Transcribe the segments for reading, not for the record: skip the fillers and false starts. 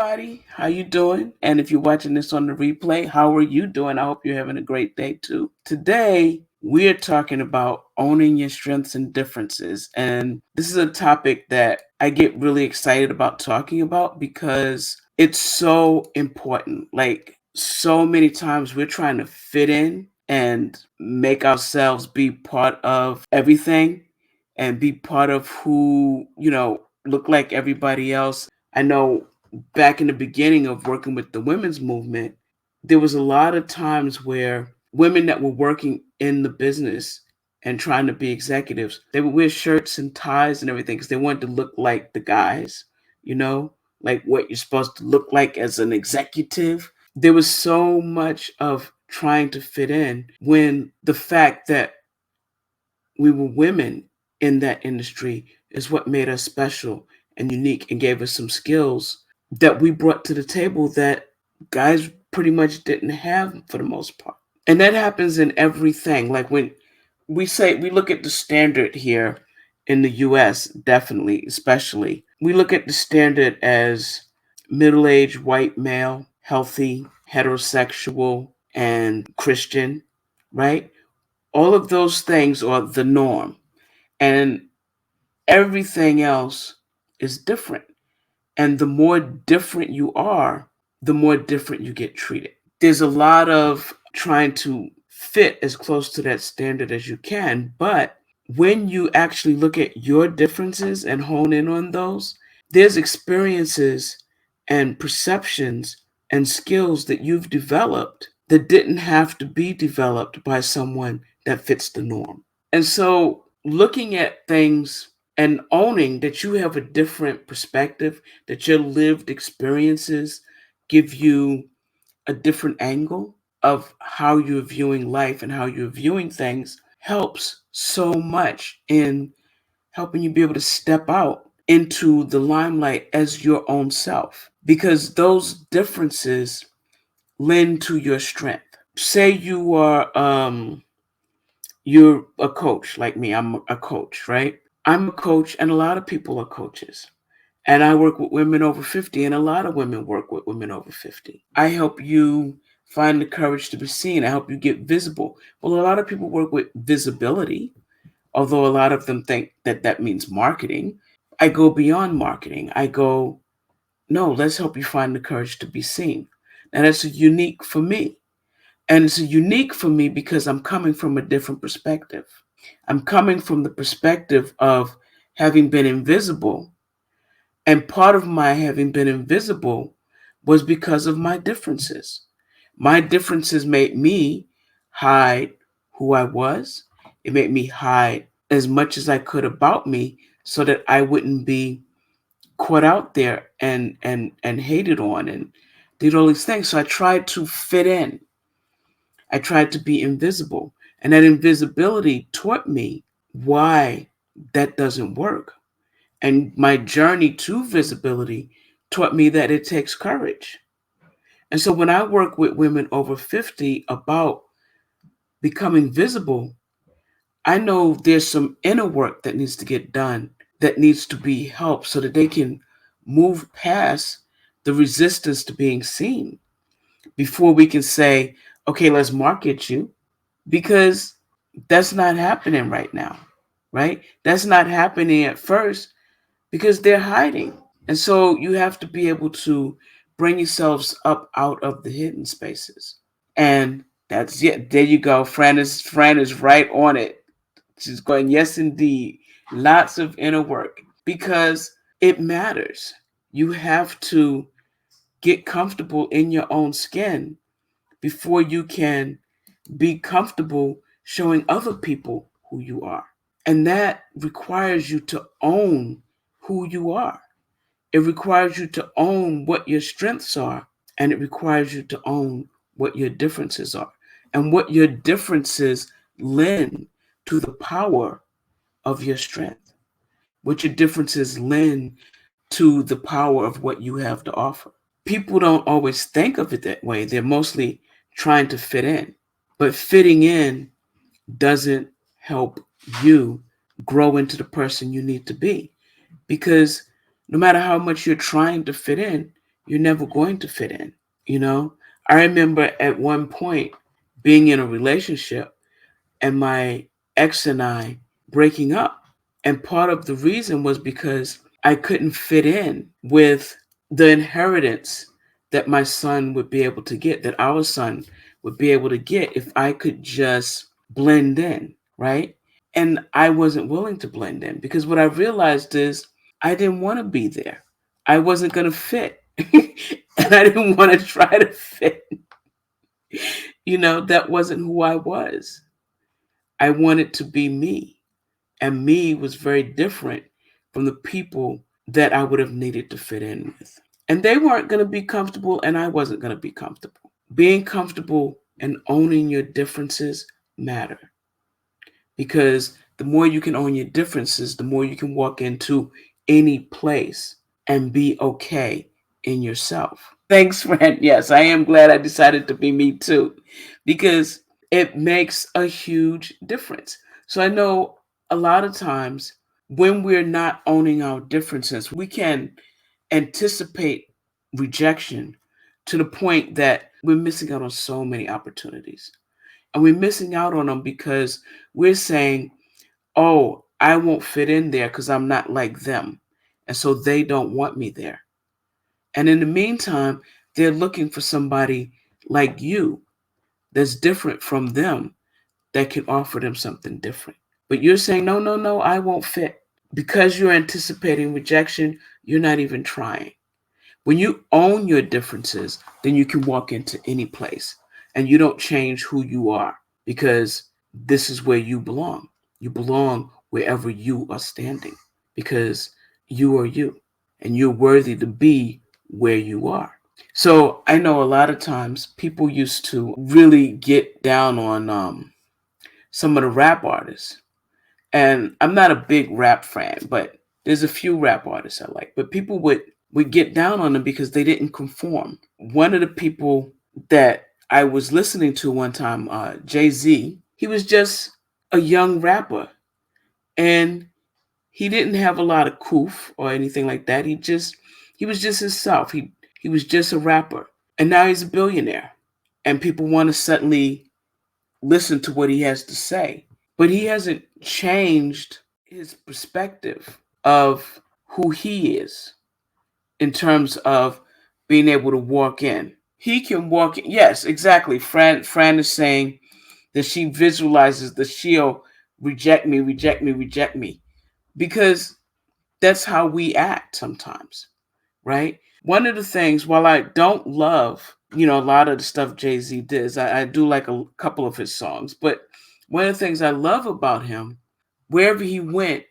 everybody. How you doing? And if you're watching this on the replay, how are you doing? I hope you're having a great day too. Today, we're talking about owning your strengths and differences. And this is a topic that I get really excited about talking about because it's so important. Like so many times we're trying to fit in and make ourselves be part of everything and be part of who, look like everybody else. I know back in the beginning of working with the women's movement, there was a lot of times where women that were working in the business and trying to be executives, they would wear shirts and ties and everything because they wanted to look like the guys, you know, like what you're supposed to look like as an executive. There was so much of trying to fit in when the fact that we were women in that industry is what made us special and unique and gave us some skills that we brought to the table that guys pretty much didn't have for the most part. And that happens in everything. Like when we look at the standard here in the US, definitely, especially, we look at the standard as middle aged white male, healthy, heterosexual, and Christian, right? All of those things are the norm, and everything else is different. And the more different you are, the more different you get treated. There's a lot of trying to fit as close to that standard as you can, but when you actually look at your differences and hone in on those, there's experiences and perceptions and skills that you've developed that didn't have to be developed by someone that fits the norm. And so looking at things and owning that you have a different perspective, that your lived experiences give you a different angle of how you're viewing life and how you're viewing things helps so much in helping you be able to step out into the limelight as your own self because those differences lend to your strength. Say you're a coach like me. I'm a coach, right? I'm a coach and a lot of people are coaches. And I work with women over 50, and a lot of women work with women over 50. I help you find the courage to be seen. I help you get visible. Well, a lot of people work with visibility, although a lot of them think that that means marketing. I go beyond marketing. I go, no, let's help you find the courage to be seen. And that's unique for me. And it's unique for me because I'm coming from a different perspective. I'm coming from the perspective of having been invisible. And part of my having been invisible was because of my differences. My differences made me hide who I was. It made me hide as much as I could about me so that I wouldn't be caught out there and hated on and did all these things. So I tried to fit in. I tried to be invisible. And that invisibility taught me why that doesn't work. And my journey to visibility taught me that it takes courage. And so when I work with women over 50 about becoming visible, I know there's some inner work that needs to get done, that needs to be helped so that they can move past the resistance to being seen before we can say, okay, let's market you, because that's not happening right now, right? That's not happening at first because they're hiding. And so you have to be able to bring yourselves up out of the hidden spaces. And that's it. There you go. Fran is right on it. She's going, yes, indeed. Lots of inner work because it matters. You have to get comfortable in your own skin before you can be comfortable showing other people who you are. And that requires you to own who you are. It requires you to own what your strengths are, and it requires you to own what your differences are, and what your differences lend to the power of your strength, what your differences lend to the power of what you have to offer. People don't always think of it that way. They're mostly trying to fit in, but fitting in doesn't help you grow into the person you need to be because no matter how much you're trying to fit in, you're never going to fit in. You know, I remember at one point being in a relationship and my ex and I breaking up. And part of the reason was because I couldn't fit in with the inheritance that my son would be able to get, that our son would be able to get if I could just blend in, right? And I wasn't willing to blend in because what I realized is I didn't want to be there. I wasn't going to fit. And I didn't want to try to fit. That wasn't who I was. I wanted to be me. And me was very different from the people that I would have needed to fit in with. And they weren't going to be comfortable, and I wasn't going to be comfortable. Being comfortable and owning your differences matter because the more you can own your differences, the more you can walk into any place and be okay in yourself. Thanks, friend. Yes, I am glad I decided to be me too because it makes a huge difference. So I know a lot of times when we're not owning our differences, we can anticipate rejection to the point that we're missing out on so many opportunities. And we're missing out on them because we're saying, oh, I won't fit in there because I'm not like them. And so they don't want me there. And in the meantime, they're looking for somebody like you that's different from them that can offer them something different. But you're saying, no, no, no, I won't fit. Because you're anticipating rejection, you're not even trying. When you own your differences, then you can walk into any place and you don't change who you are because this is where you belong. You belong wherever you are standing because you are you and you're worthy to be where you are. So I know a lot of times people used to really get down on some of the rap artists. And I'm not a big rap fan, but there's a few rap artists I like. But people would get down on them because they didn't conform. One of the people that I was listening to one time, Jay-Z, he was just a young rapper. And he didn't have a lot of coof or anything like that. He was just himself. He was just a rapper. And now he's a billionaire. And people want to suddenly listen to what he has to say. But he hasn't changed his perspective of who he is in terms of being able to walk in. He can walk in. Yes, exactly. Fran is saying that she visualizes that she'll reject me, reject me, reject me. Because that's how we act sometimes, right? One of the things, while I don't love, a lot of the stuff Jay-Z does, I do like a couple of his songs, but one of the things I love about him, wherever he went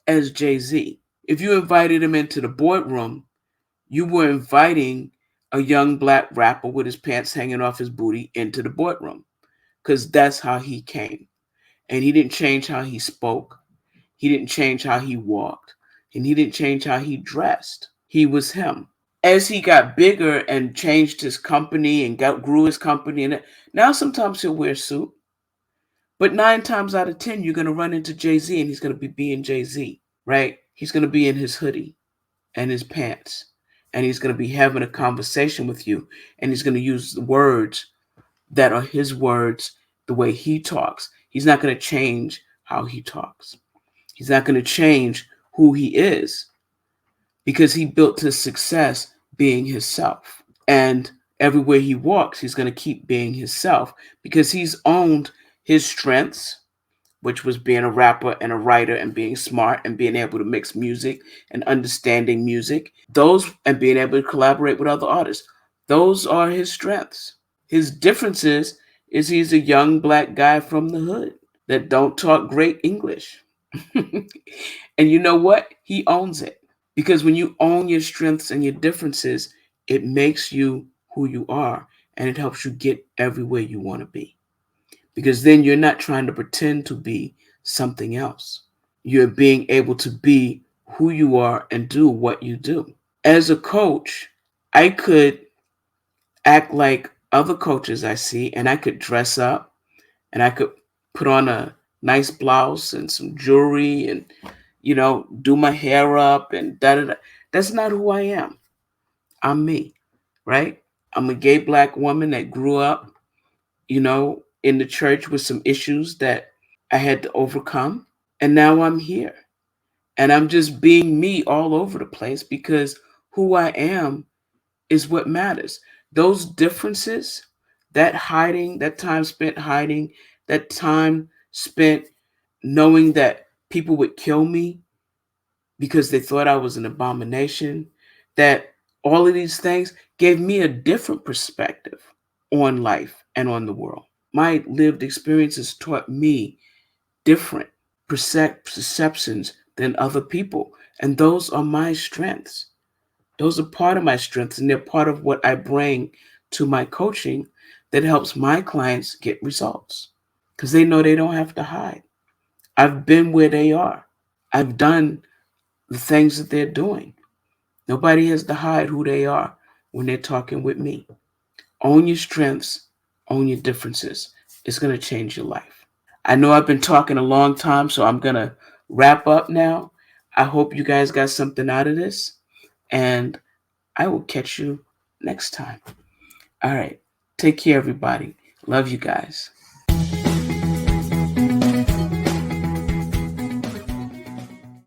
as Jay-Z. If you invited him into the boardroom, you were inviting a young black rapper with his pants hanging off his booty into the boardroom because that's how he came. And he didn't change how he spoke. He didn't change how he walked. And he didn't change how he dressed. He was him. As he got bigger and changed his company and grew his company, and now sometimes he'll wear a suit. But 9 times out of 10, you're going to run into Jay-Z and he's going to be being Jay-Z, right? He's going to be in his hoodie and his pants. And he's going to be having a conversation with you. And he's going to use the words that are his words, the way he talks. He's not going to change how he talks. He's not going to change who he is because he built his success being himself. And everywhere he walks, he's going to keep being himself because he's owned his strengths, which was being a rapper and a writer and being smart and being able to mix music and understanding music. Those and being able to collaborate with other artists. Those are his strengths. His differences is he's a young black guy from the hood that don't talk great English. And you know what? He owns it. Because when you own your strengths and your differences, it makes you who you are and it helps you get everywhere you want to be. Because then you're not trying to pretend to be something else. You're being able to be who you are and do what you do. As a coach, I could act like other coaches I see and I could dress up and I could put on a nice blouse and some jewelry and do my hair up and da da da. That's not who I am. I'm me, right? I'm a gay black woman that grew up, in the church with some issues that I had to overcome. And now I'm here. And I'm just being me all over the place because who I am is what matters. Those differences, that hiding, that time spent hiding, that time spent knowing that people would kill me because they thought I was an abomination, that all of these things gave me a different perspective on life and on the world. My lived experiences taught me different perceptions than other people. And those are my strengths. Those are part of my strengths, and they're part of what I bring to my coaching that helps my clients get results because they know they don't have to hide. I've been where they are, I've done the things that they're doing. Nobody has to hide who they are when they're talking with me. Own your strengths, own your differences. It's going to change your life. I know I've been talking a long time, so I'm going to wrap up now. I hope you guys got something out of this, and I will catch you next time. All right. Take care, everybody. Love you guys.